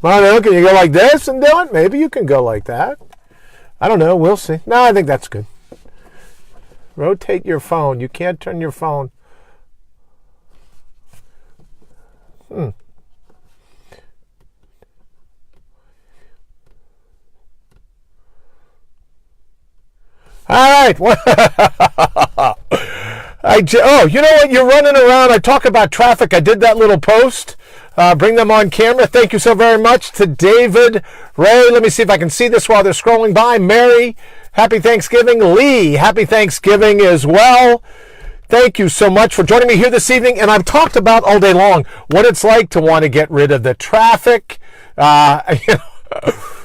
I don't know. Can you go like this and do it? Maybe you can go like that. I don't know. We'll see. No, I think that's good. Rotate your phone. You can't turn your phone. All right. You know what? You're running around. I talk about traffic. I did that little post. Bring them on camera. Thank you so very much to David, Ray. Let me see if I can see this while they're scrolling by. Mary, happy Thanksgiving. Lee, happy Thanksgiving as well. Thank you so much for joining me here this evening. And I've talked about all day long what it's like to want to get rid of the traffic.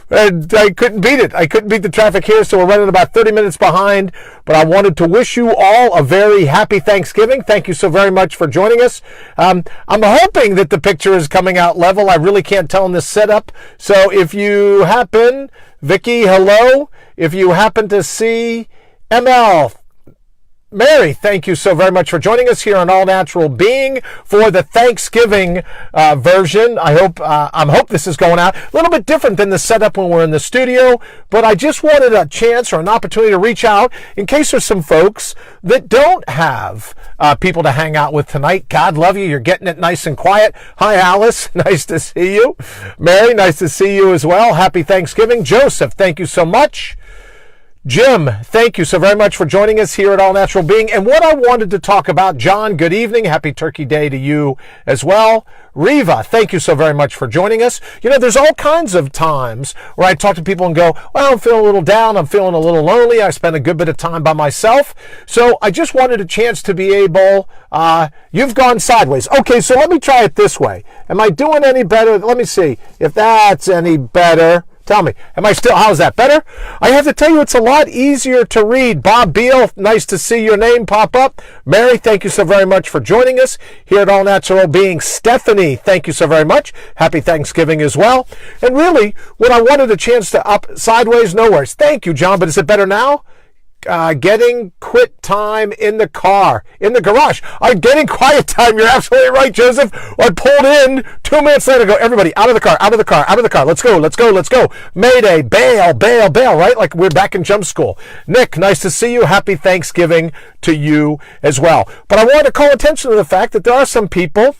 And I couldn't beat it. I couldn't beat the traffic here, so we're running about 30 minutes behind. But I wanted to wish you all a very happy Thanksgiving. Thank you so very much for joining us. I'm hoping that the picture is coming out level. I really can't tell in this setup. So if you happen, Vicky, hello. If you happen to see ML, Mary, thank you so very much for joining us here on All Natural Being for the Thanksgiving version. I hope this is going out a little bit different than the setup when we're in the studio, but I just wanted a chance or an opportunity to reach out in case there's some folks that don't have people to hang out with tonight. God love you. You're getting it nice and quiet. Hi, Alice. Nice to see you. Mary, nice to see you as well. Happy Thanksgiving. Joseph, thank you so much. Jim, thank you so very much for joining us here at All Natural Being. And what I wanted to talk about, John, good evening. Happy Turkey Day to you as well. Riva, thank you so very much for joining us. You know, there's all kinds of times where I talk to people and go, well, I'm feeling a little down. I'm feeling a little lonely. I spent a good bit of time by myself. So I just wanted a chance to be able, you've gone sideways. Okay, so let me try it this way. Am I doing any better? Let me see if that's any better. Tell me, how's that better? I have to tell you, it's a lot easier to read. Bob Beal, nice to see your name pop up. Mary, thank you so very much for joining us here at All Natural Being. Stephanie, thank you so very much. Happy Thanksgiving as well. And really, when I wanted a chance to up sideways, no worries. Thank you, John, but is it better now? Getting quit time in the car, in the garage. I'm getting quiet time. You're absolutely right, Joseph. I pulled in 2 minutes later. Go, everybody, out of the car, out of the car, out of the car. Let's go, let's go, let's go. Mayday, bail, bail, bail, right? Like we're back in jump school. Nick, nice to see you. Happy Thanksgiving to you as well. But I want to call attention to the fact that there are some people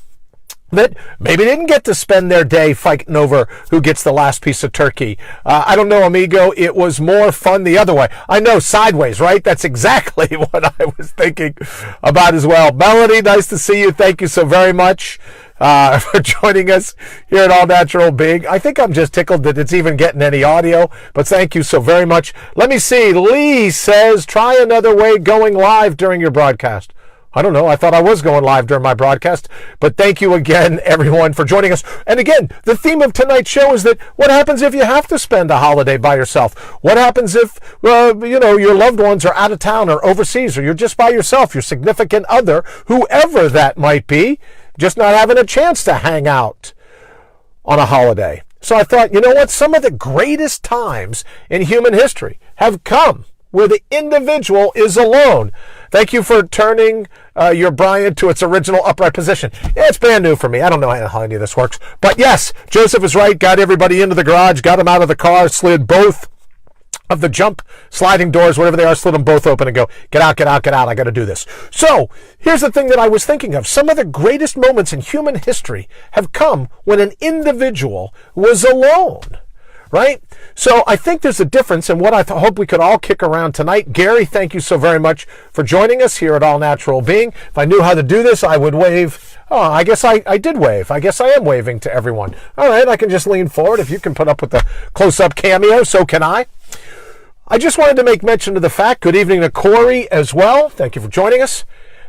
that maybe didn't get to spend their day fighting over who gets the last piece of turkey. I don't know, amigo. It was more fun the other way. I know, sideways, right? That's exactly what I was thinking about as well. Melody, nice to see you. Thank you so very much for joining us here at All Natural Being. I think I'm just tickled that it's even getting any audio, but thank you so very much. Let me see. Lee says, try another way going live during your broadcast. I don't know. I thought I was going live during my broadcast, but thank you again, everyone, for joining us. And again, the theme of tonight's show is that what happens if you have to spend a holiday by yourself? What happens if, your loved ones are out of town or overseas, or you're just by yourself, your significant other, whoever that might be, just not having a chance to hang out on a holiday. So I thought, you know what? Some of the greatest times in human history have come where the individual is alone. Thank you for turning your Brian to its original upright position. Yeah, it's brand new for me. I don't know how any of this works. But yes, Joseph is right. Got everybody into the garage, got them out of the car, slid both of the jump sliding doors, whatever they are, slid them both open and go, get out, get out, get out. I got to do this. So here's the thing that I was thinking of. Some of the greatest moments in human history have come when an individual was alone. Right? So I think there's a difference in what I hope we could all kick around tonight. Gary, thank you so very much for joining us here at All Natural Being. If I knew how to do this, I would wave. Oh, I guess I did wave. I guess I am waving to everyone. All right, I can just lean forward. If you can put up with the close-up cameo, so can I. I just wanted to make mention of the fact, good evening to Corey as well. Thank you for joining us.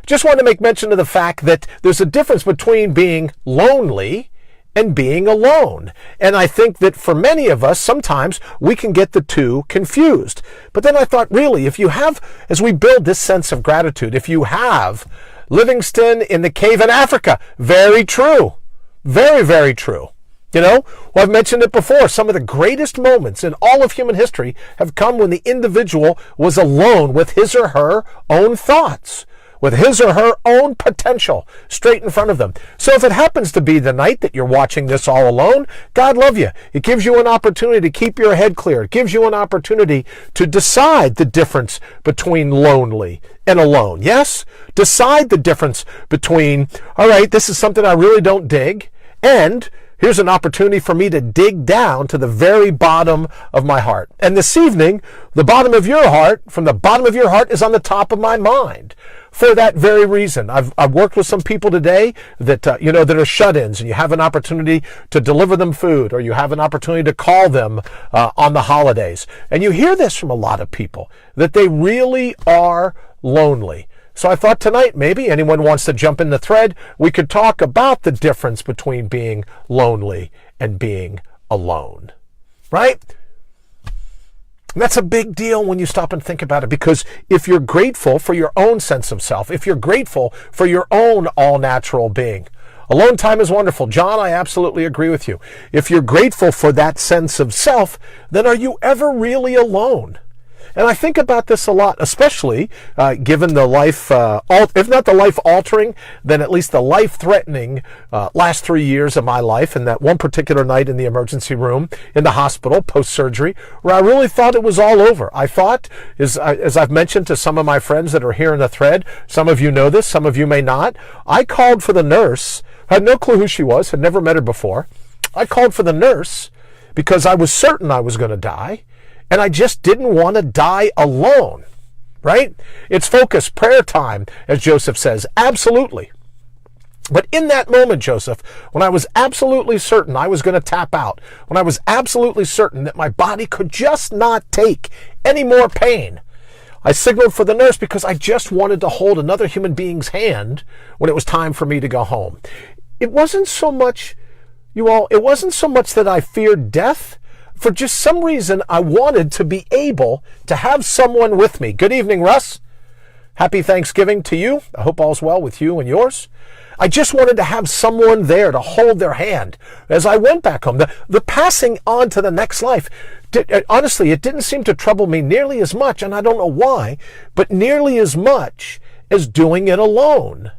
Just wanted to make mention of the fact that there's a difference between being lonely and being alone. And I think that for many of us, sometimes we can get the two confused. But then I thought, really, if you have, as we build this sense of gratitude, if you have Livingston in the cave in Africa, very true. Very, very true. Well, I've mentioned it before. Some of the greatest moments in all of human history have come when the individual was alone with his or her own thoughts. with his or her own potential straight in front of them. So if it happens to be the night that you're watching this all alone, God love you. It gives you an opportunity to keep your head clear. It gives you an opportunity to decide the difference between lonely and alone. Yes? Decide the difference between, all right, this is something I really don't dig, and here's an opportunity for me to dig down to the very bottom of my heart. And this evening, the bottom of your heart, from the bottom of your heart, is on the top of my mind. For that very reason, I've worked with some people today that that are shut-ins, and you have an opportunity to deliver them food, or you have an opportunity to call them on the holidays. And you hear this from a lot of people, that they really are lonely. So I thought tonight, maybe anyone wants to jump in the thread, we could talk about the difference between being lonely and being alone, right? And that's a big deal when you stop and think about it, because if you're grateful for your own sense of self, if you're grateful for your own all-natural being, alone time is wonderful. John, I absolutely agree with you. If you're grateful for that sense of self, then are you ever really alone? And I think about this a lot, especially given the life, if not the life-altering, then at least the life-threatening last 3 years of my life, and that one particular night in the emergency room in the hospital post-surgery, where I really thought it was all over. I thought, as I've mentioned to some of my friends that are here in the thread, some of you know this, some of you may not, I called for the nurse, had no clue who she was, had never met her before. I called for the nurse because I was certain I was going to die. And I just didn't want to die alone, right? It's focus, prayer time, as Joseph says. Absolutely. But in that moment, Joseph, when I was absolutely certain I was going to tap out, when I was absolutely certain that my body could just not take any more pain, I signaled for the nurse because I just wanted to hold another human being's hand when it was time for me to go home. It wasn't so much, it wasn't so much that I feared death. For just some reason, I wanted to be able to have someone with me. Good evening, Russ. Happy Thanksgiving to you. I hope all's well with you and yours. I just wanted to have someone there to hold their hand as I went back home. The passing on to the next life, honestly, it didn't seem to trouble me nearly as much, and I don't know why, but nearly as much as doing it alone.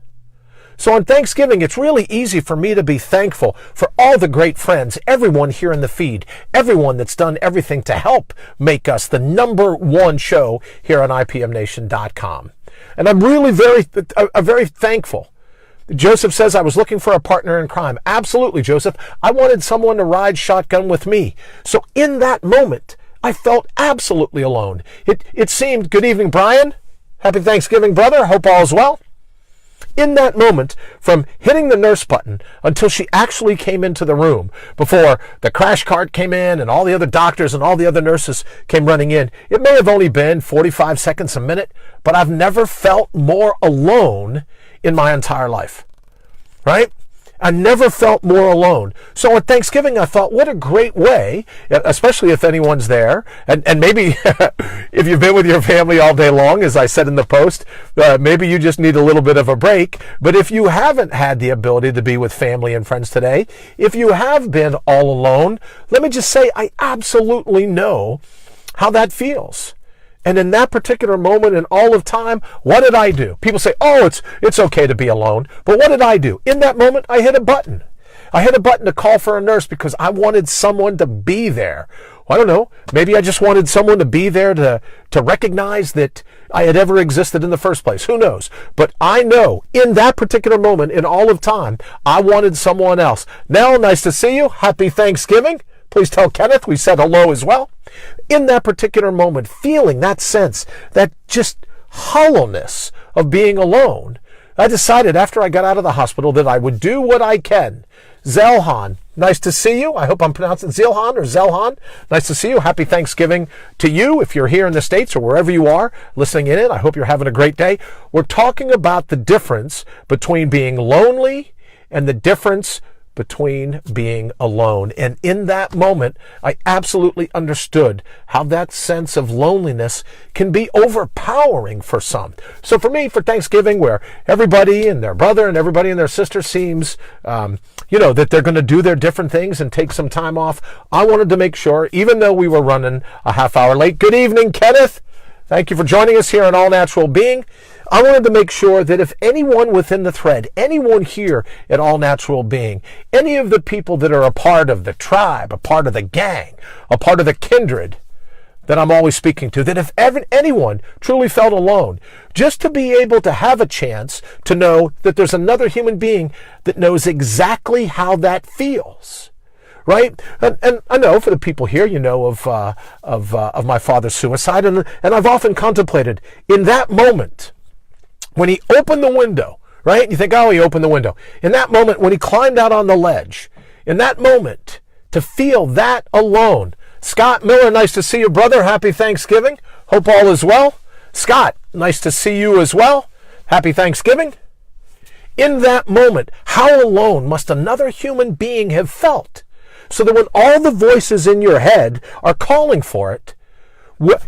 So on Thanksgiving, it's really easy for me to be thankful for all the great friends, everyone here in the feed, everyone that's done everything to help make us the #1 show here on IPMNation.com. And I'm really very thankful. Joseph says, I was looking for a partner in crime. Absolutely, Joseph. I wanted someone to ride shotgun with me. So in that moment, I felt absolutely alone. It seemed, good evening, Brian. Happy Thanksgiving, brother. Hope all is well. In that moment, from hitting the nurse button until she actually came into the room, before the crash cart came in and all the other doctors and all the other nurses came running in, it may have only been 45 seconds, a minute, but I've never felt more alone in my entire life, right? I never felt more alone. So on Thanksgiving, I thought, what a great way, especially if anyone's there, and maybe if you've been with your family all day long, as I said in the post, maybe you just need a little bit of a break. But if you haven't had the ability to be with family and friends today, if you have been all alone, let me just say, I absolutely know how that feels. And in that particular moment in all of time, what did I do? People say, oh, it's okay to be alone. But what did I do? In that moment, I hit a button. I hit a button to call for a nurse because I wanted someone to be there. I don't know. Maybe I just wanted someone to be there to recognize that I had ever existed in the first place. Who knows? But I know in that particular moment in all of time, I wanted someone else. Nell, nice to see you. Happy Thanksgiving. Please tell Kenneth we said hello as well. In that particular moment, feeling that sense, that just hollowness of being alone, I decided after I got out of the hospital that I would do what I can. Zelhan, nice to see you. I hope I'm pronouncing Zilhan or Zelhan. Nice to see you. Happy Thanksgiving to you if you're here in the States or wherever you are listening in. I hope you're having a great day. We're talking about the difference between being lonely and the difference between being alone. And in that moment, I absolutely understood how that sense of loneliness can be overpowering for some. So for me, for Thanksgiving, where everybody and their brother and everybody and their sister seems, that they're going to do their different things and take some time off, I wanted to make sure, even though we were running a half hour late. Good evening, Kenneth. Thank you for joining us here on All Natural Being. I wanted to make sure that if anyone within the thread, anyone here at All Natural Being, any of the people that are a part of the tribe, a part of the gang, a part of the kindred that I'm always speaking to, that if ever anyone truly felt alone, just to be able to have a chance to know that there's another human being that knows exactly how that feels. Right? And I know for the people here, you know of my father's suicide, and I've often contemplated in that moment when he opened the window, right? You think, oh, he opened the window. In that moment when he climbed out on the ledge, in that moment to feel that alone. Scott Miller, nice to see you, brother. Happy Thanksgiving. Hope all is well. Scott, nice to see you as well. Happy Thanksgiving. In that moment, how alone must another human being have felt? So that when all the voices in your head are calling for it,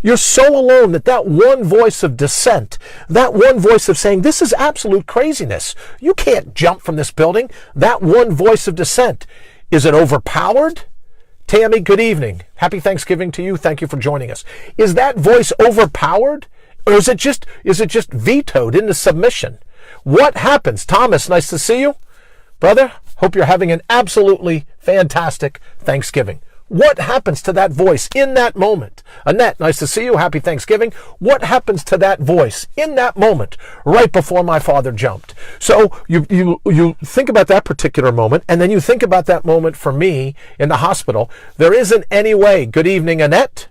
you're so alone that one voice of dissent, that one voice of saying, this is absolute craziness. You can't jump from this building. That one voice of dissent, is it overpowered? Tammy, good evening. Happy Thanksgiving to you. Thank you for joining us. Is that voice overpowered? Or is it just vetoed into submission? What happens? Thomas, nice to see you. Brother, hope you're having an absolutely fantastic Thanksgiving. What happens to that voice in that moment? Annette, nice to see you. Happy Thanksgiving. What happens to that voice in that moment right before my father jumped? So you think about that particular moment, and then you think about that moment for me in the hospital. There isn't any way, good evening, Annette.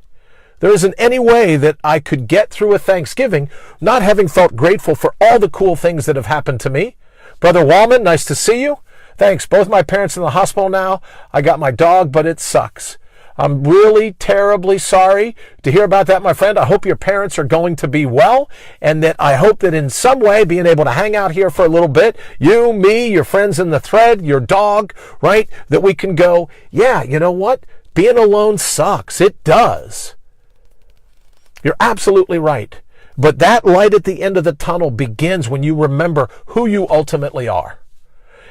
There isn't any way that I could get through a Thanksgiving not having felt grateful for all the cool things that have happened to me. Brother Wallman, nice to see you. Thanks. Both my parents in the hospital now. I got my dog, but it sucks. I'm really terribly sorry to hear about that, my friend. I hope your parents are going to be well, and that I hope that in some way being able to hang out here for a little bit, you, me, your friends in the thread, your dog, right, that we can go, yeah, you know what? Being alone sucks. It does. You're absolutely right. But that light at the end of the tunnel begins when you remember who you ultimately are.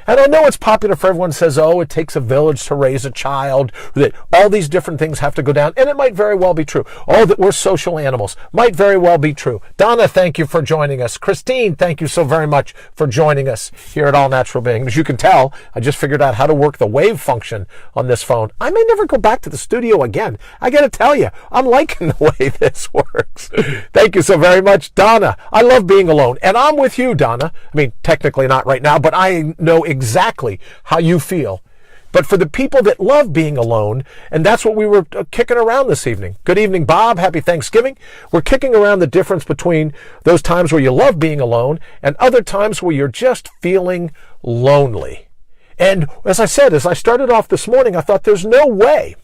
And I know it's popular for everyone says, oh, it takes a village to raise a child, that all these different things have to go down. And it might very well be true. Oh, that we're social animals might very well be true. Donna, thank you for joining us. Christine, thank you so very much for joining us here at All Natural Being. As you can tell, I just figured out how to work the wave function on this phone. I may never go back to the studio again. I got to tell you, I'm liking the way this works. Thank you so very much, Donna. I love being alone. And I'm with you, Donna. I mean, technically not right now, but I know exactly how you feel. But for the people that love being alone, and that's what we were kicking around this evening. Good evening, Bob. Happy Thanksgiving. We're kicking around the difference between those times where you love being alone and other times where you're just feeling lonely. And as I said, as I started off this morning, I thought there's no way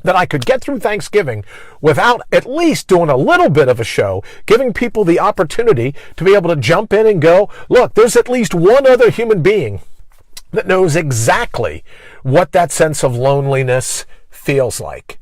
that I could get through Thanksgiving without at least doing a little bit of a show, giving people the opportunity to be able to jump in and go, look, there's at least one other human being that knows exactly what that sense of loneliness feels like.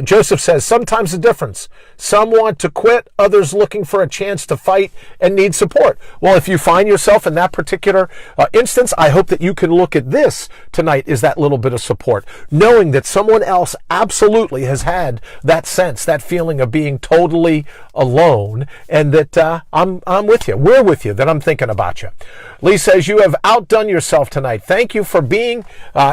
Joseph says, sometimes the difference. Some want to quit, others looking for a chance to fight and need support. Well, if you find yourself in that particular instance, I hope that you can look at this tonight as that little bit of support, knowing that someone else absolutely has had that sense, that feeling of being totally alone, and that I'm with you. We're with you, that I'm thinking about you. Lee says, you have outdone yourself tonight. Thank you for being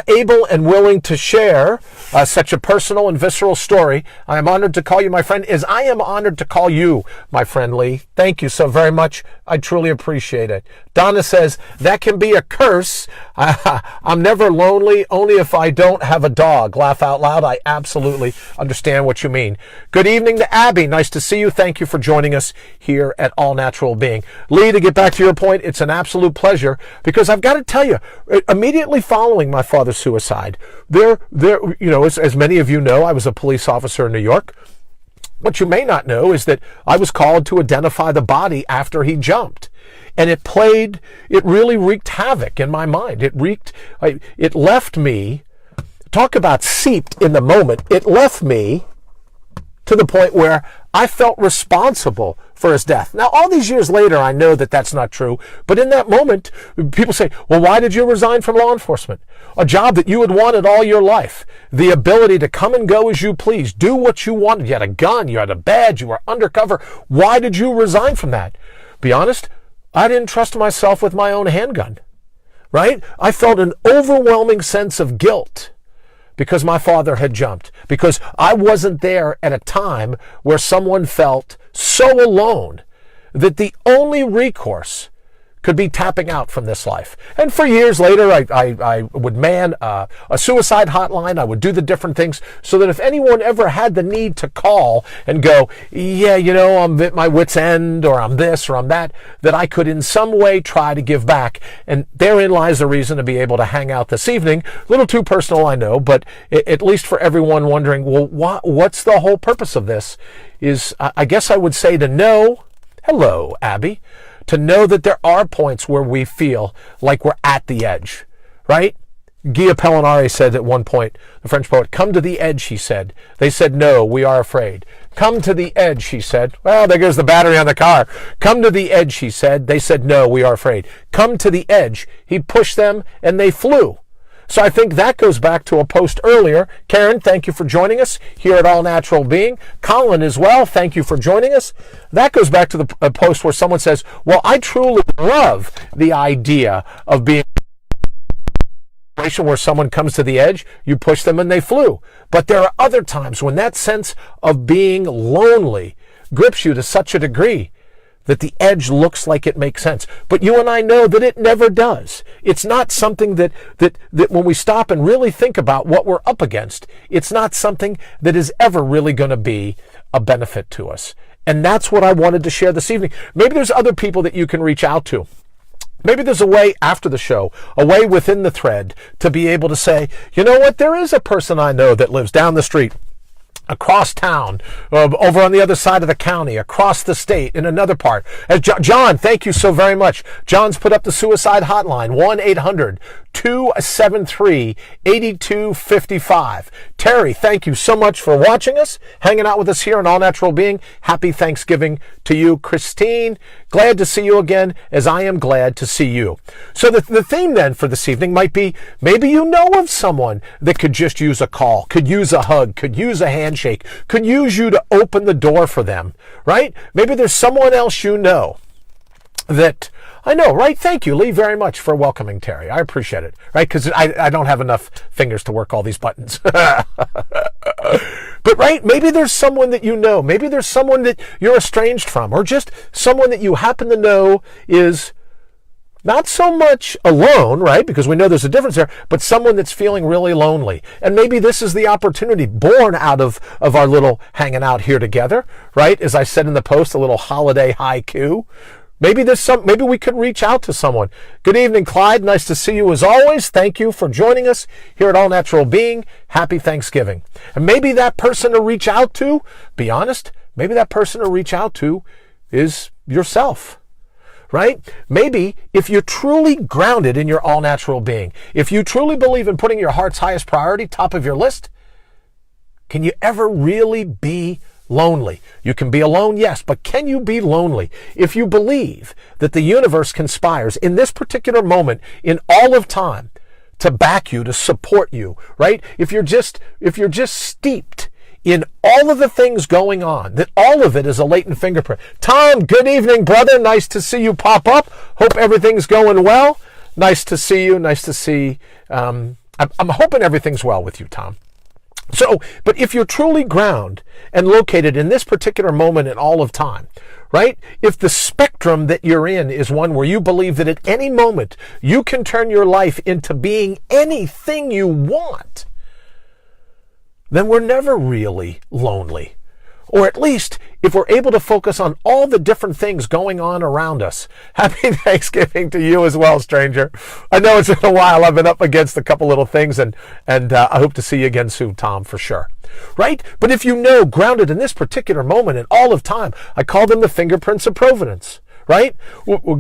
able and willing to share such a personal and visceral story. I am honored to call you my friend, as I am honored to call you my friend, Lee. Thank you so very much. I truly appreciate it. Donna says, that can be a curse. I'm never lonely, only if I don't have a dog. Laugh out loud. I absolutely understand what you mean. Good evening to Abby. Nice to see you. Thank you for joining us here at All Natural Being. Lee, to get back to your point, it's an absolute pleasure, because I've got to tell you, immediately following my father's suicide, as many of you know, I was a police officer in New York. What you may not know is that I was called to identify the body after he jumped. And it really wreaked havoc in my mind. It left me, talk about seeped in the moment, it left me to the point where I felt responsible for his death. Now, all these years later, I know that that's not true. But in that moment, people say, well, why did you resign from law enforcement? A job that you had wanted all your life. The ability to come and go as you please. Do what you wanted. You had a gun. You had a badge. You were undercover. Why did you resign from that? Be honest, I didn't trust myself with my own handgun. Right? I felt an overwhelming sense of guilt because my father had jumped, because I wasn't there at a time where someone felt so alone that the only recourse could be tapping out from this life. And for years later, I would man a suicide hotline. I would do the different things so that if anyone ever had the need to call and go, yeah, I'm at my wit's end, or I'm this, or I'm that I could in some way try to give back. And therein lies the reason to be able to hang out this evening. A little too personal, I know, but at least for everyone wondering, well, what's the whole purpose of this? Is, I guess I would say, to know, hello, Abby, to know that there are points where we feel like we're at the edge, right? Guy Apollinaire said at one point, the French poet, come to the edge, he said. They said, no, we are afraid. Come to the edge, he said. Well, there goes the battery on the car. Come to the edge, he said. They said, no, we are afraid. Come to the edge. He pushed them and they flew. So I think that goes back to a post earlier. Karen, thank you for joining us here at All Natural Being. Colin as well, thank you for joining us. That goes back to the post where someone says, well, I truly love the idea of being in a situation where someone comes to the edge, you push them and they flew. But there are other times when that sense of being lonely grips you to such a degree that the edge looks like it makes sense. But you and I know that it never does. It's not something that when we stop and really think about what we're up against, it's not something that is ever really going to be a benefit to us. And that's what I wanted to share this evening. Maybe there's other people that you can reach out to. Maybe there's a way after the show, a way within the thread to be able to say, you know what, there is a person I know that lives down the street, across town, over on the other side of the county, across the state, in another part. John, thank you so very much. John's put up the suicide hotline, 1-800-273-8255. Terry, thank you so much for watching us, hanging out with us here on All Natural Being. Happy Thanksgiving to you. Christine, glad to see you again, as I am glad to see you. So the theme then for this evening might be, maybe you know of someone that could just use a call, could use a hug, could use a handshake, could use you to open the door for them, right? Maybe there's someone else you know that, I know, right? Thank you, Lee, very much for welcoming Terry. I appreciate it, right? Because I don't have enough fingers to work all these buttons. But, right, maybe there's someone that you know. Maybe there's someone that you're estranged from, or just someone that you happen to know is not so much alone, right? Because we know there's a difference there, but someone that's feeling really lonely. And maybe this is the opportunity born out of our little hanging out here together, right? As I said in the post, a little holiday haiku. Maybe we could reach out to someone. Good evening, Clyde. Nice to see you as always. Thank you for joining us here at All Natural Being. Happy Thanksgiving. And maybe that person to reach out to, be honest, maybe that person to reach out to is yourself. Right? Maybe if you're truly grounded in your all natural being, if you truly believe in putting your heart's highest priority top of your list, can you ever really be lonely? You can be alone, yes, but can you be lonely? If you believe that the universe conspires in this particular moment, in all of time, to back you, to support you, right? If you're just steeped in all of the things going on, that all of it is a latent fingerprint. Tom, good evening, brother. Nice to see you pop up. Hope everything's going well. Nice to see you. Nice to see. I'm hoping everything's well with you, Tom. So, but if you're truly grounded and located in this particular moment in all of time, right? If the spectrum that you're in is one where you believe that at any moment you can turn your life into being anything you want, then we're never really lonely. Or at least, if we're able to focus on all the different things going on around us. Happy Thanksgiving to you as well, stranger. I know it's been a while. I've been up against a couple little things, and I hope to see you again soon, Tom, for sure. Right? But if you know, grounded in this particular moment in all of time, I call them the fingerprints of providence. Right?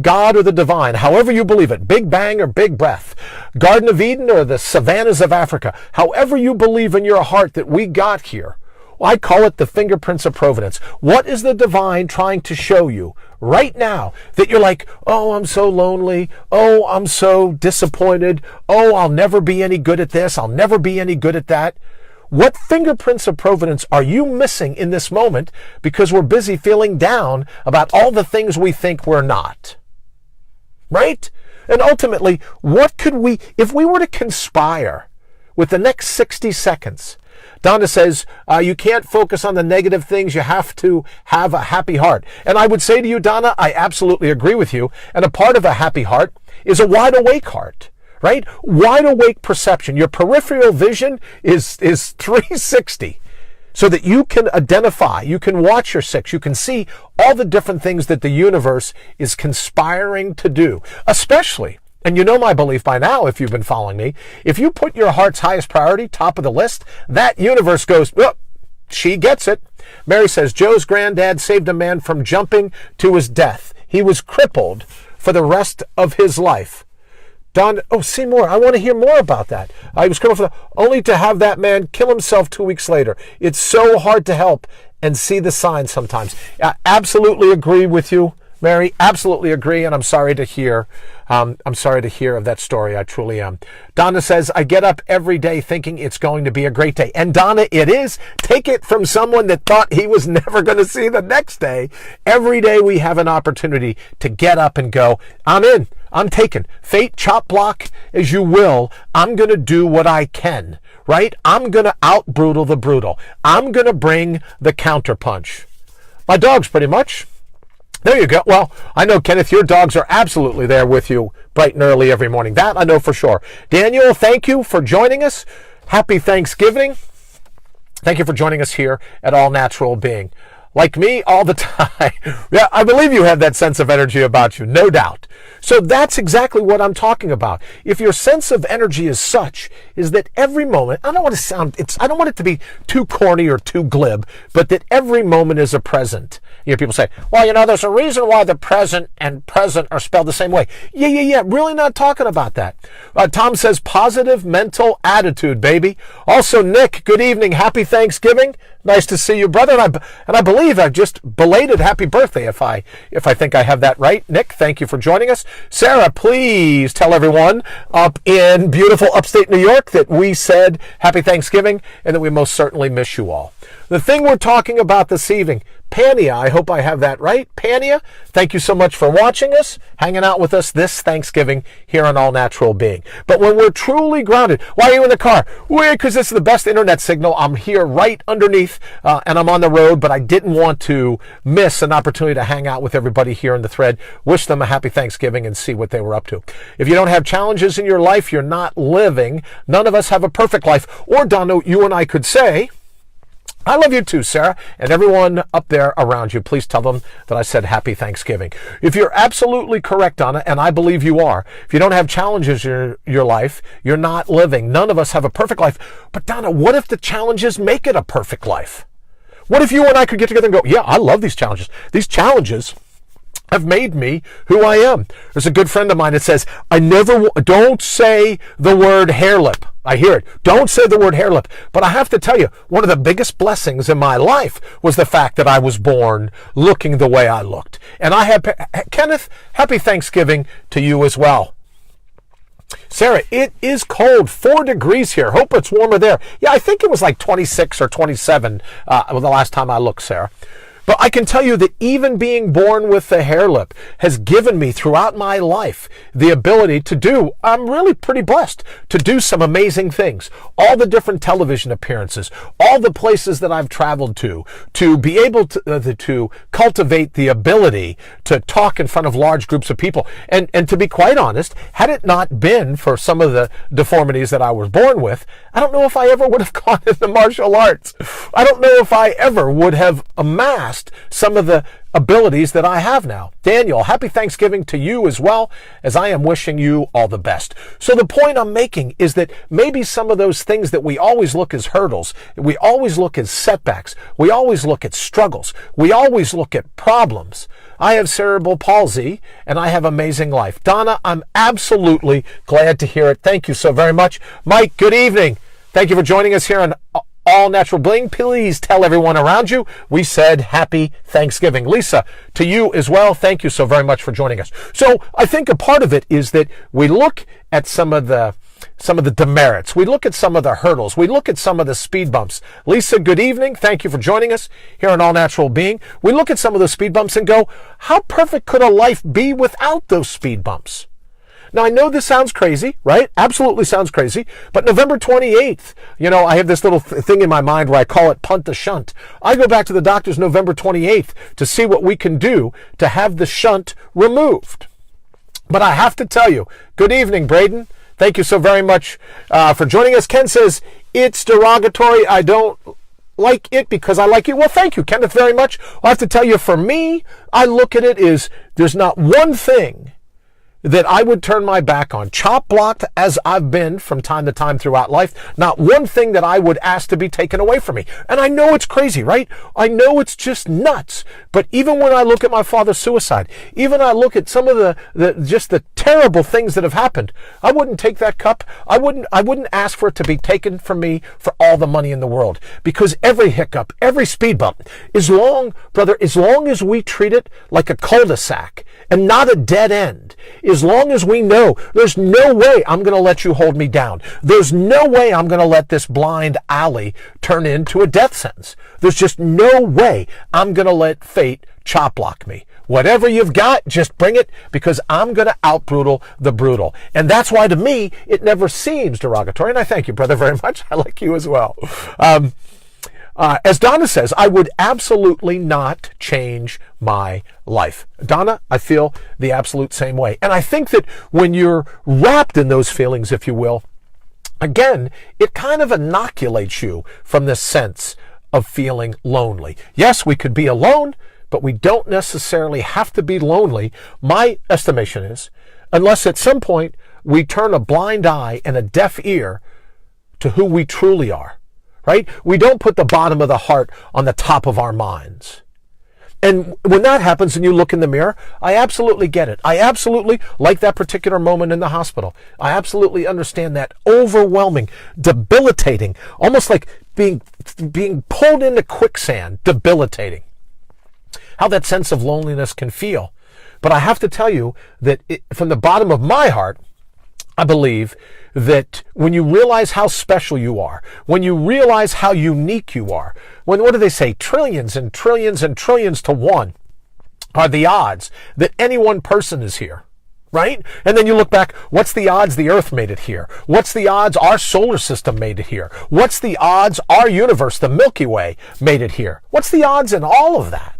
God or the divine, however you believe it, Big Bang or Big Breath, Garden of Eden or the savannas of Africa, however you believe in your heart that we got here, I call it the fingerprints of providence. What is the divine trying to show you right now that you're like, oh, I'm so lonely. Oh, I'm so disappointed. Oh, I'll never be any good at this. I'll never be any good at that. What fingerprints of providence are you missing in this moment because we're busy feeling down about all the things we think we're not? Right? And ultimately, what could we, if we were to conspire with the next 60 seconds, Donna says, you can't focus on the negative things. You have to have a happy heart. And I would say to you, Donna, I absolutely agree with you. And a part of a happy heart is a wide awake heart. Right? Wide awake perception. Your peripheral vision is 360 so that you can identify, you can watch your six, you can see all the different things that the universe is conspiring to do. Especially, and you know my belief by now if you've been following me, if you put your heart's highest priority top of the list, that universe goes, oh, she gets it. Mary says, Joe's granddad saved a man from jumping to his death. He was crippled for the rest of his life. Don, oh, Seymour, I want to hear more about that. I was crippled only to have that man kill himself 2 weeks later. It's so hard to help and see the signs sometimes. I absolutely agree with you, Mary. Absolutely agree, and I'm sorry to hear. I'm sorry to hear of that story. I truly am. Donna says, I get up every day thinking it's going to be a great day. And Donna, it is. Take it from someone that thought he was never going to see the next day. Every day we have an opportunity to get up and go, I'm in. I'm taken. Fate, chop block as you will. I'm going to do what I can, right? I'm going to out-brutal the brutal. I'm going to bring the counterpunch. My dogs, pretty much. There you go. Well, I know, Kenneth, your dogs are absolutely there with you bright and early every morning. That I know for sure. Daniel, thank you for joining us. Happy Thanksgiving. Thank you for joining us here at All Natural Being. Like me, all the time. Yeah, I believe you have that sense of energy about you, no doubt. So that's exactly what I'm talking about. If your sense of energy is such, is that every moment, I don't want it to be too corny or too glib, but that every moment is a present. You hear people say, well, there's a reason why the present and present are spelled the same way. Yeah. Really not talking about that. Tom says, positive mental attitude, baby. Also, Nick, good evening. Happy Thanksgiving. Nice to see you, brother. And I believe I've just belated happy birthday if I think I have that right. Nick, thank you for joining us. Sarah, please tell everyone up in beautiful upstate New York that we said happy Thanksgiving and that we most certainly miss you all. The thing we're talking about this evening, Pania, I hope I have that right. Pania, thank you so much for watching us, hanging out with us this Thanksgiving here on All Natural Being. But when we're truly grounded, why are you in the car? Because this is the best internet signal. I'm here right underneath, and I'm on the road, but I didn't want to miss an opportunity to hang out with everybody here in the thread, wish them a happy Thanksgiving, and see what they were up to. If you don't have challenges in your life, you're not living. None of us have a perfect life. Or, Donna, you and I could say, I love you too, Sarah, and everyone up there around you. Please tell them that I said happy Thanksgiving. If you're absolutely correct, Donna, and I believe you are, if you don't have challenges in your life, you're not living. None of us have a perfect life. But Donna, what if the challenges make it a perfect life? What if you and I could get together and go, yeah, I love these challenges. These challenges have made me who I am. There's a good friend of mine that says, don't say the word hair lip. I hear it. Don't say the word hair lip. But I have to tell you, one of the biggest blessings in my life was the fact that I was born looking the way I looked. And Kenneth, happy Thanksgiving to you as well. Sarah, it is cold, 4 degrees here. Hope it's warmer there. Yeah, I think it was like 26 or 27 the last time I looked, Sarah. But I can tell you that even being born with the hair lip has given me throughout my life the ability to do, I'm really pretty blessed, to do some amazing things. All the different television appearances, all the places that I've traveled to be able to cultivate the ability to talk in front of large groups of people. And to be quite honest, had it not been for some of the deformities that I was born with, I don't know if I ever would have gone into martial arts. I don't know if I ever would have amassed some of the abilities that I have now. Daniel, happy Thanksgiving to you as well, as I am wishing you all the best. So the point I'm making is that maybe some of those things that we always look as hurdles, we always look as setbacks, we always look at struggles, we always look at problems. I have cerebral palsy and I have amazing life. Donna, I'm absolutely glad to hear it. Thank you so very much. Mike, good evening. Thank you for joining us here on All Natural Bling. Please tell everyone around you we said happy Thanksgiving. Lisa, to you as well, thank you so very much for joining us. So I think a part of it is that we look at some of the demerits. We look at some of the hurdles. We look at some of the speed bumps. Lisa, good evening. Thank you for joining us here on All Natural Being. We look at some of those speed bumps and go, how perfect could a life be without those speed bumps? Now, I know this sounds crazy, right? Absolutely sounds crazy. But November 28th, I have this little thing in my mind where I call it punt the shunt. I go back to the doctors November 28th to see what we can do to have the shunt removed. But I have to tell you, good evening, Braden. Thank you so very much for joining us. Ken says, it's derogatory. I don't like it because I like you. Well, thank you, Kenneth, very much. I have to tell you, for me, I look at it as there's not one thing that I would turn my back on. Chop blocked as I've been from time to time throughout life, not one thing that I would ask to be taken away from me. And I know it's crazy, right? I know it's just nuts. But even when I look at my father's suicide, even I look at some of the terrible things that have happened, I wouldn't take that cup. I wouldn't ask for it to be taken from me for all the money in the world. Because every hiccup, every speed bump, as long as we treat it like a cul-de-sac and not a dead end, as long as we know there's no way I'm going to let you hold me down. There's no way I'm going to let this blind alley turn into a death sentence. There's just no way I'm going to let fate chop block me. Whatever you've got, just bring it, because I'm going to out-brutal the brutal. And that's why, to me, it never seems derogatory. And I thank you, brother, very much. I like you as well. As Donna says, I would absolutely not change my life. Donna, I feel the absolute same way. And I think that when you're wrapped in those feelings, if you will, again, it kind of inoculates you from this sense of feeling lonely. Yes, we could be alone, but we don't necessarily have to be lonely. My estimation is, unless at some point we turn a blind eye and a deaf ear to who we truly are. Right? We don't put the bottom of the heart on the top of our minds. And when that happens and you look in the mirror, I absolutely get it. I absolutely like that particular moment in the hospital. I absolutely understand that overwhelming, debilitating, almost like being pulled into quicksand, debilitating. How that sense of loneliness can feel. But I have to tell you that from the bottom of my heart, I believe that when you realize how special you are, when you realize how unique you are, what do they say? Trillions and trillions and trillions to one are the odds that any one person is here, right? And then you look back, what's the odds the Earth made it here? What's the odds our solar system made it here? What's the odds our universe, the Milky Way, made it here? What's the odds in all of that?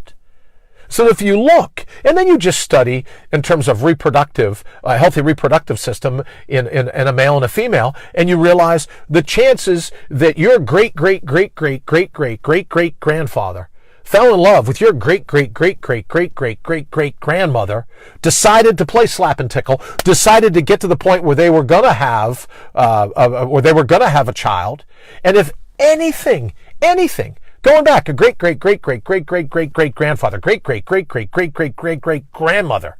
So if you look, and then you just study in terms of healthy reproductive system in a male and a female, and you realize the chances that your great-great-great-great-great-great-great-great-grandfather fell in love with your great-great-great-great-great-great-great-grandmother, decided to play slap and tickle, decided to get to the point where they were going to have, a child, and if anything, going back, a great-great-great-great-great-great-great-great-great-grandfather, great-great-great-great-great-great-great-grandmother,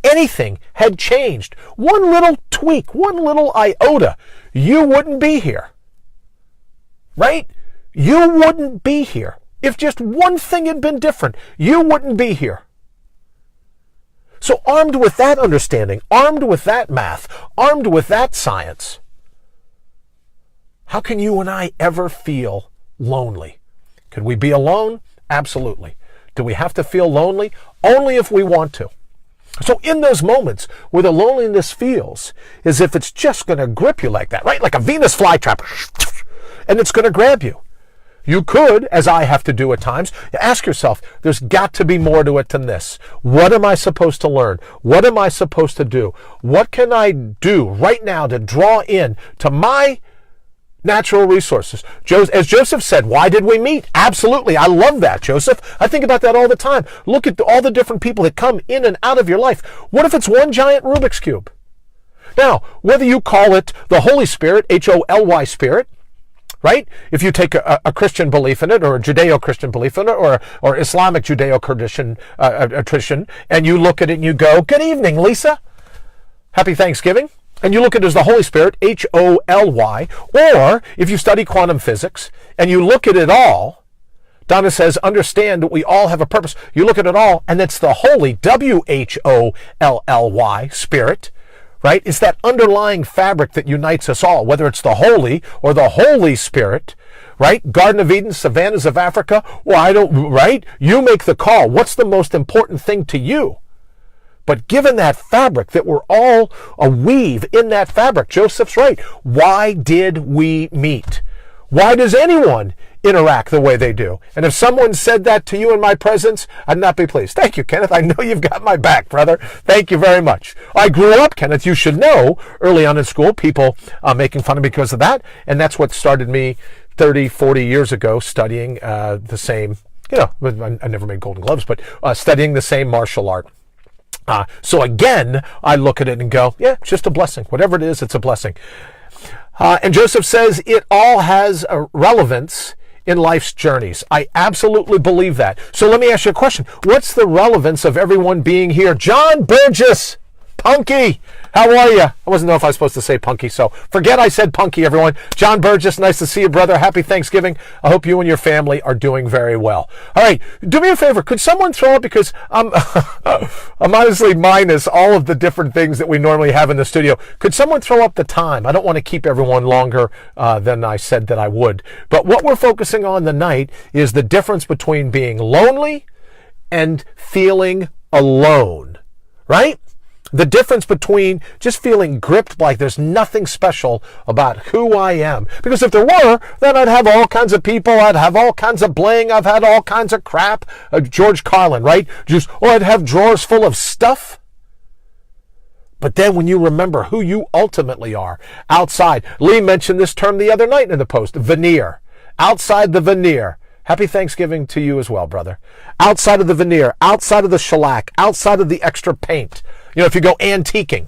anything had changed, one little tweak, one little iota, you wouldn't be here. Right? You wouldn't be here. If just one thing had been different, you wouldn't be here. So armed with that understanding, armed with that math, armed with that science, how can you and I ever feel lonely? Could we be alone? Absolutely. Do we have to feel lonely? Only if we want to. So in those moments where the loneliness feels as if it's just going to grip you like that, right? Like a Venus flytrap, and it's going to grab you. You could, as I have to do at times, ask yourself, there's got to be more to it than this. What am I supposed to learn? What am I supposed to do? What can I do right now to draw in to my natural resources? As Joseph said, why did we meet? Absolutely. I love that, Joseph. I think about that all the time. Look at all the different people that come in and out of your life. What if it's one giant Rubik's Cube? Now, whether you call it the Holy Spirit, Holy Spirit, right? If you take a Christian belief in it, or a Judeo-Christian belief in it, or Islamic Judeo-Christian tradition, and you look at it and you go, good evening, Lisa. Happy Thanksgiving. and you look at it as the Holy Spirit, Holy, or if you study quantum physics and you look at it all, Donna says, understand that we all have a purpose. You look at it all, and it's the Holy, Wholly, Spirit, right? It's that underlying fabric that unites us all, whether it's the Holy or the Holy Spirit, right? Garden of Eden, savannas of Africa. Well, right? You make the call. What's the most important thing to you? But given that fabric, that we're all a weave in that fabric, Joseph's right. Why did we meet? Why does anyone interact the way they do? And if someone said that to you in my presence, I'd not be pleased. Thank you, Kenneth. I know you've got my back, brother. Thank you very much. I grew up, Kenneth, you should know, early on in school, people making fun of me because of that. And that's what started me 30, 40 years ago studying the same, I never made Golden Gloves, but studying the same martial art. So again, I look at it and go, yeah, it's just a blessing. Whatever it is, it's a blessing. And Joseph says it all has a relevance in life's journeys. I absolutely believe that. So let me ask you a question. What's the relevance of everyone being here? John Burgess, Punky, how are you? I wasn't know if I was supposed to say Punky, so forget I said Punky, everyone. John Burgess, nice to see you, brother. Happy Thanksgiving. I hope you and your family are doing very well. All right, do me a favor. Could someone throw up, because I'm honestly minus all of the different things that we normally have in the studio. Could someone throw up the time? I don't want to keep everyone longer than I said that I would. But what we're focusing on tonight is the difference between being lonely and feeling alone, right? The difference between just feeling gripped like there's nothing special about who I am. Because if there were, then I'd have all kinds of people, I'd have all kinds of bling, I've had all kinds of crap. George Carlin, right? I'd have drawers full of stuff. But then when you remember who you ultimately are, outside. Lee mentioned this term the other night in the post, veneer. Outside the veneer. Happy Thanksgiving to you as well, brother. Outside of the veneer, outside of the shellac, outside of the extra paint. If you go antiquing,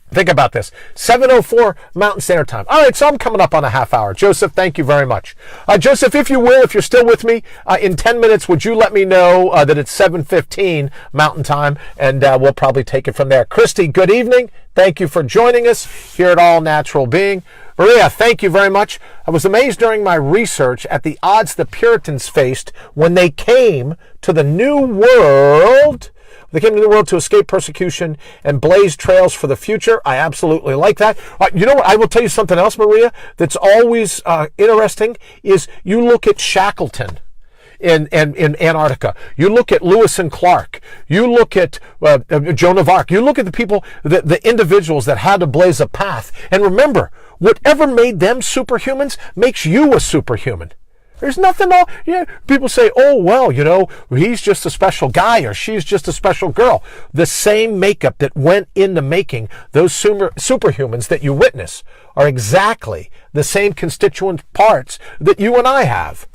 think about this. 7:04 Mountain Standard Time. All right, so I'm coming up on a half hour. Joseph, thank you very much. Joseph, if you will, if you're still with me, in 10 minutes, would you let me know that it's 7:15 Mountain Time, and we'll probably take it from there. Christy, good evening. Thank you for joining us here at All Natural Being. Maria, thank you very much. I was amazed during my research at the odds the Puritans faced when they came to the New World. They came to the world to escape persecution and blaze trails for the future. I absolutely like that. You know what? I will tell you something else, Maria, that's always interesting is you look at Shackleton in Antarctica. You look at Lewis and Clark. You look at Joan of Arc. You look at the people, the individuals that had to blaze a path. And remember, whatever made them superhumans makes you a superhuman. There's nothing, people say, oh, well, he's just a special guy or she's just a special girl. The same makeup that went into making those superhumans that you witness are exactly the same constituent parts that you and I have.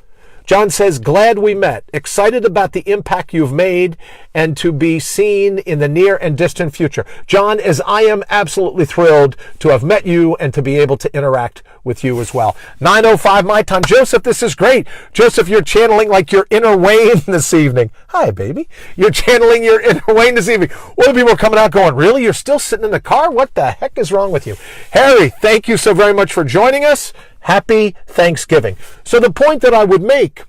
John says, glad we met. Excited about the impact you've made and to be seen in the near and distant future. John, as I am absolutely thrilled to have met you and to be able to interact with you as well. 9:05 my time. Joseph, this is great. Joseph, you're channeling like your inner Wayne this evening. Hi, baby. You're channeling your inner Wayne this evening. Other people are coming out going, really? You're still sitting in the car? What the heck is wrong with you? Harry, thank you so very much for joining us. Happy Thanksgiving. So the point that I would make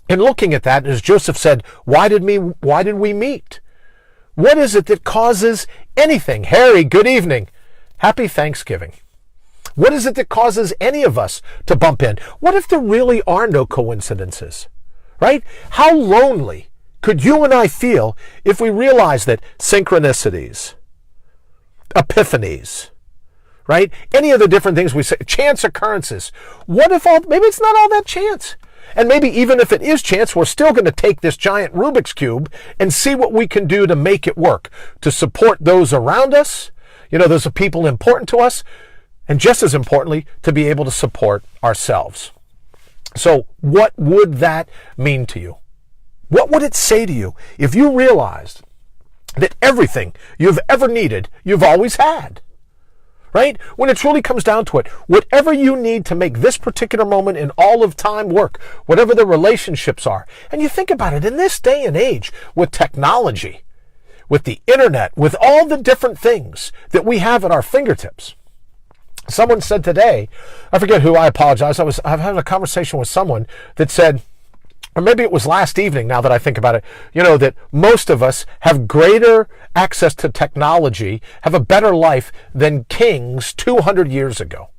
in looking at that is Joseph said, why did we meet? What is it that causes anything? Harry, good evening. Happy Thanksgiving. What is it that causes any of us to bump in? What if there really are no coincidences? Right? How lonely could you and I feel if we realized that synchronicities, epiphanies, right? Any of the different things we say, chance occurrences. What if maybe it's not all that chance? And maybe even if it is chance, we're still going to take this giant Rubik's Cube and see what we can do to make it work, to support those around us, those are people important to us, and just as importantly, to be able to support ourselves. So what would that mean to you? What would it say to you if you realized that everything you've ever needed, you've always had? Right? When it truly comes down to it, whatever you need to make this particular moment in all of time work, whatever the relationships are, and you think about it, in this day and age with technology, with the internet, with all the different things that we have at our fingertips. Someone said today, I forget who, I apologize, I've had a conversation with someone that said, or maybe it was last evening now that I think about it, that most of us have greater access to technology, have a better life than kings 200 years ago.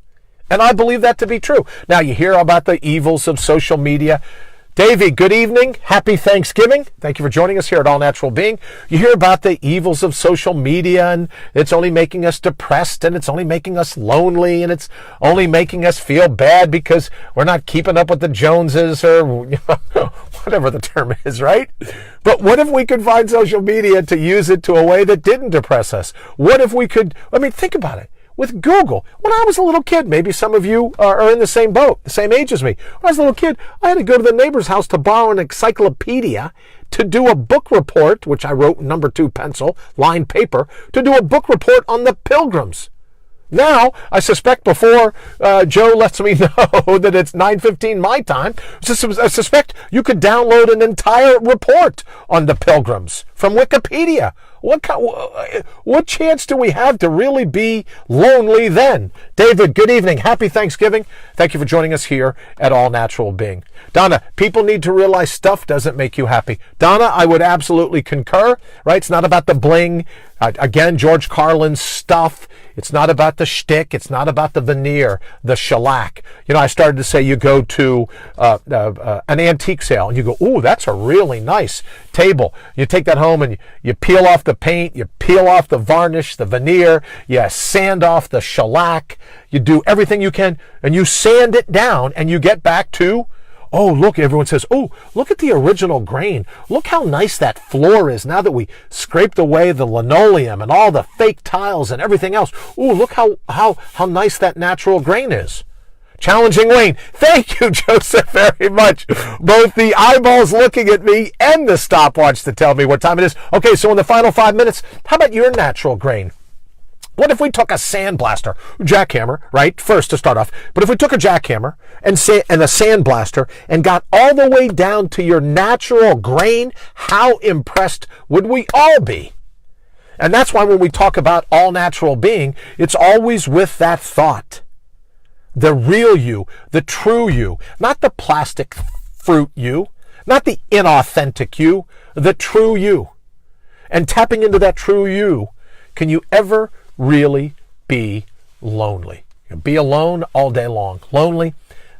And I believe that to be true. Now, you hear about the evils of social media. Davey, good evening. Happy Thanksgiving. Thank you for joining us here at All Natural Being. You hear about the evils of social media, and it's only making us depressed, and it's only making us lonely, and it's only making us feel bad because we're not keeping up with the Joneses, or whatever the term is, right? But what if we could find social media to use it to a way that didn't depress us? What if we could, think about it. With Google, when I was a little kid, maybe some of you are in the same boat, the same age as me. When I was a little kid, I had to go to the neighbor's house to borrow an encyclopedia to do a book report, which I wrote in number 2 pencil, lined paper, to do a book report on the Pilgrims. Now, I suspect before Joe lets me know that it's 9:15 my time, I suspect you could download an entire report on the Pilgrims from Wikipedia. What chance do we have to really be lonely then? David, good evening. Happy Thanksgiving. Thank you for joining us here at All Natural Being. Donna, people need to realize stuff doesn't make you happy. Donna, I would absolutely concur, right? It's not about the bling. Again, George Carlin's stuff. It's not about the shtick. It's not about the veneer, the shellac. I started to say you go to an antique sale and you go, ooh, that's a really nice table. You take that home and you peel off the paint, you peel off the varnish, the veneer, you sand off the shellac, you do everything you can, and you sand it down, and you get back to, oh, look, everyone says, oh, look at the original grain. Look how nice that floor is now that we scraped away the linoleum and all the fake tiles and everything else. Oh, look how nice that natural grain is. Challenging Wayne. Thank you, Joseph, very much. Both the eyeballs looking at me and the stopwatch to tell me what time it is. Okay, so in the final 5 minutes, how about your natural grain? What if we took a sandblaster, jackhammer, right, first to start off, but if we took a jackhammer and a sandblaster and got all the way down to your natural grain, how impressed would we all be? And that's why when we talk about all natural being, it's always with that thought. The real you, the true you, not the plastic fruit you, not the inauthentic you, the true you. And tapping into that true you, can you ever really be lonely? Be alone all day long. Lonely?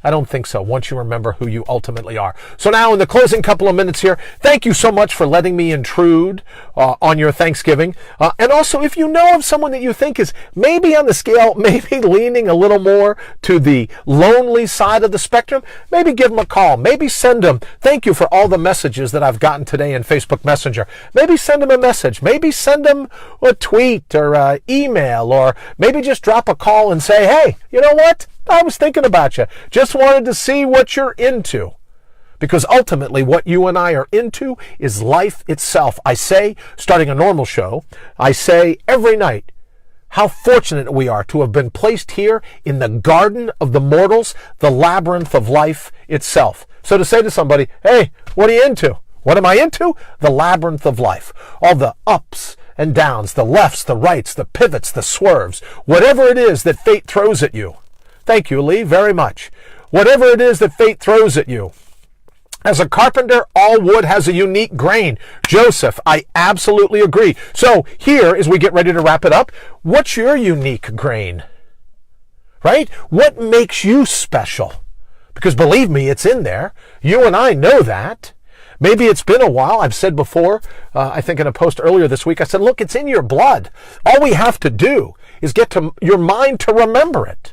I don't think so, once you remember who you ultimately are. So now in the closing couple of minutes here, thank you so much for letting me intrude on your Thanksgiving. And also, if you know of someone that you think is maybe on the scale, maybe leaning a little more to the lonely side of the spectrum, maybe give them a call. Maybe send them, thank you for all the messages that I've gotten today in Facebook Messenger. Maybe send them a message. Maybe send them a tweet or an email, or maybe just drop a call and say, hey, you know what? I was thinking about you. Just wanted to see what you're into. Because ultimately what you and I are into is life itself. I say, starting a normal show, I say every night how fortunate we are to have been placed here in the garden of the mortals, the labyrinth of life itself. So to say to somebody, hey, what are you into? What am I into? The labyrinth of life. All the ups and downs, the lefts, the rights, the pivots, the swerves, whatever it is that fate throws at you. Thank you, Lee, very much. Whatever it is that fate throws at you. As a carpenter, all wood has a unique grain. Joseph, I absolutely agree. So here, as we get ready to wrap it up, what's your unique grain? Right? What makes you special? Because believe me, it's in there. You and I know that. Maybe it's been a while. I've said before, I think in a post earlier this week, I said, look, it's in your blood. All we have to do is get to your mind to remember it.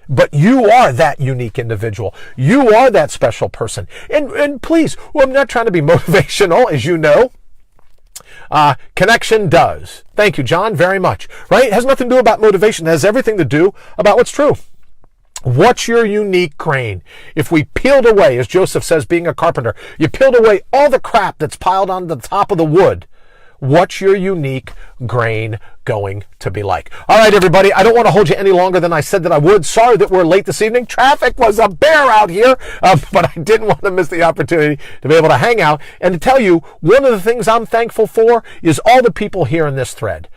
But you are that unique individual. You are that special person. And please, well, I'm not trying to be motivational, as you know. Connection does. Thank you, John, very much. Right? It has nothing to do about motivation. It has everything to do about what's true. What's your unique grain? If we peeled away, as Joseph says, being a carpenter, you peeled away all the crap that's piled on the top of the wood, What's your unique grain going to be like? All right, everybody, I don't want to hold you any longer than I said that I would. Sorry that we're late this evening. Traffic was a bear out here, but I didn't want to miss the opportunity to be able to hang out and to tell you one of the things I'm thankful for is all the people here in this thread.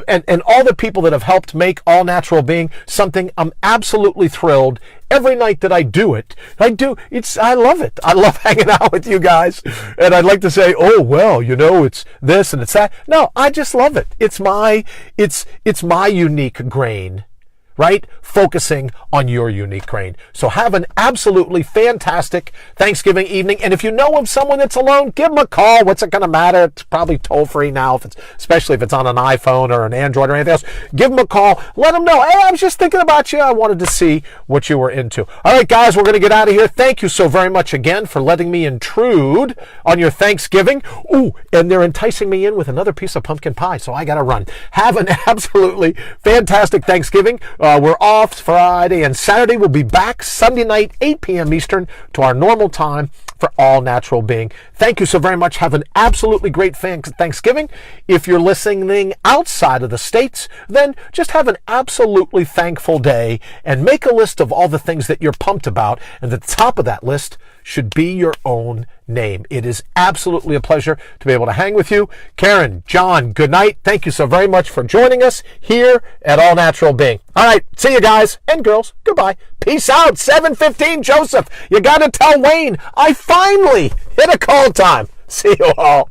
And all the people that have helped make All Natural Being something I'm absolutely thrilled. Every night that I do it, I love it. I love hanging out with you guys. And I'd like to say, oh, well, it's this and it's that. No, I just love it. It's my unique grain, right? Focusing on your unique grain. So have an absolutely fantastic Thanksgiving evening. And if you know of someone that's alone, give them a call. What's it going to matter? It's probably toll free now, especially if it's on an iPhone or an Android or anything else. Give them a call. Let them know, hey, I was just thinking about you. I wanted to see what you were into. All right, guys, we're going to get out of here. Thank you so very much again for letting me intrude on your Thanksgiving. Ooh, and they're enticing me in with another piece of pumpkin pie, so I got to run. Have an absolutely fantastic Thanksgiving. We're off Friday and Saturday. We'll be back Sunday night, 8 p.m. Eastern, to our normal time for All Natural Being. Thank you so very much. Have an absolutely great Thanksgiving. If you're listening outside of the States, then just have an absolutely thankful day and make a list of all the things that you're pumped about. And at the top of that list should be your own name. It is absolutely a pleasure to be able to hang with you. Karen, John, good night. Thank you so very much for joining us here at All Natural Being. All right, see you guys and girls. Goodbye. Peace out. 7:15, Joseph. You got to tell Wayne I finally hit a call time. See you all.